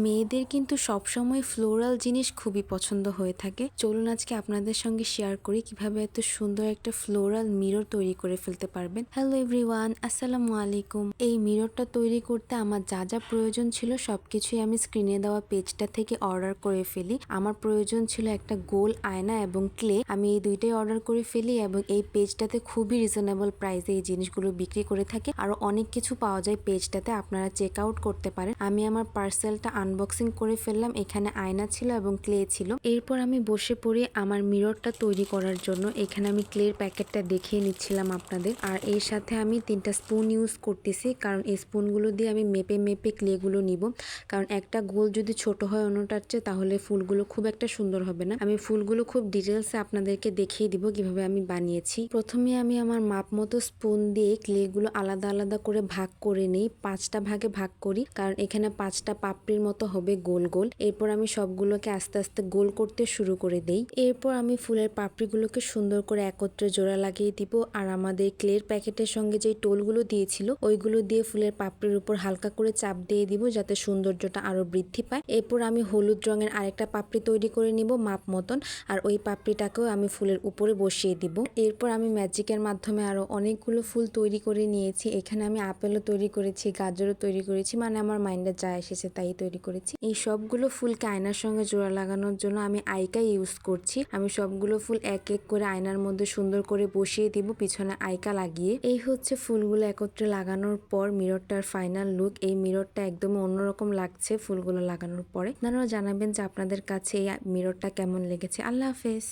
মেয়েদের কিন্তু সবসময় ফ্লোরাল জিনিস খুবই পছন্দ হয়ে থাকে। চলুন আজকে আপনাদের সঙ্গে শেয়ার করি কিভাবে এত সুন্দর একটা ফ্লোরাল মিরর তৈরি করে ফেলতে পারবেন। হ্যালো এভরিওয়ান, আসসালামু আলাইকুম। এই মিররটা তৈরি করতে আমার যা যা প্রয়োজন ছিল সবকিছুই আমি স্ক্রিনে দেওয়া পেজটা থেকে অর্ডার করে ফেলি। আমার প্রয়োজন ছিল একটা গোল আয়না এবং ক্লে। আমি এই দুইটাই অর্ডার করে ফেলি এবং এই পেজটাতে খুবই রিজনেবল প্রাইসে এই জিনিসগুলো বিক্রি করে থাকে। আরো অনেক কিছু পাওয়া যায় পেজটাতে, আপনারা চেক আউট করতে পারেন। আমি আমার পার্সেলটা আনবক্সিং করে ফেললাম। এখানে আয়না ছিল এবং ক্লে ছিল। এরপর আমি বসে পড়ি আমার মিররটা তৈরি করার জন্য। এখানে আমি ক্লের প্যাকেটটা দেখিয়ে নিচ্ছিলাম আপনাদের। আর এর সাথে আমি 3টা স্পুন ইউজ করতেছি, কারণ এই স্পুনগুলো দিয়ে আমি মেপে মেপে ক্লেগুলো নিব। কারণ একটা গোল যদি ছোট হয় অন্যটার চেয়ে, তাহলে ফুলগুলো খুব একটা সুন্দর হবে না। আমি ফুলগুলো খুব ডিটেলসে আপনাদেরকে দেখিয়ে দিব কিভাবে আমি বানিয়েছি। প্রথমে আমি আমার মাপ মতো স্পুন দিয়ে ক্লেগুলো আলাদা আলাদা করে ভাগ করে নিই। 5টা ভাগে ভাগ করি, কারণ এখানে 5টা পাপড়ির মতো হবে গোল গোল। এরপর আমি সবগুলোকে আস্তে আস্তে গোল করতে শুরু করে দেই। এরপর আমি ফুলের পাপড়িগুলোকে সুন্দর করে একত্রে জোড়া লাগিয়ে দিব। আর আমাদের ক্লের প্যাকেটের সঙ্গে যে টোলগুলো দিয়েছিল ওইগুলো দিয়ে ফুলের পাপড়ির উপর হালকা করে চাপ দিয়ে দিব, যাতে সৌন্দর্যটা আরো বৃদ্ধি পায়। এরপর আমি হলুদ রঙের আরেকটা পাপড়ি তৈরি করে নিব মাপ মতন, আর ওই পাপড়িটাকেও আমি ফুলের উপরে বসিয়ে দিব। এরপর আমি ম্যাজিকের মাধ্যমে আরো অনেকগুলো ফুল তৈরি করে নিয়েছি। এখানে আমি আপেলও তৈরি করেছি, গাজরও তৈরি করেছি, মানে আমার মাইন্ডে যা এসেছে তাই তৈরি করেছি। এই সবগুলো ফুলকে আয়নার সঙ্গে জোড়া লাগানোর জন্য আমি আইকা ইউজ করছি। আমি সবগুলো ফুল এক এক করে আয়নার মধ্যে সুন্দর করে বসিয়ে দিব পিছনে আইকা লাগিয়ে। এই হচ্ছে ফুলগুলো একত্রে লাগানোর পর মিররটার ফাইনাল লুক। এই মিররটা একদম অন্যরকম লাগছে ফুলগুলো লাগানোর পরে। আপনারাও জানাবেন যে আপনাদের কাছে এই মিররটা কেমন লেগেছে। আল্লাহ হাফেজ।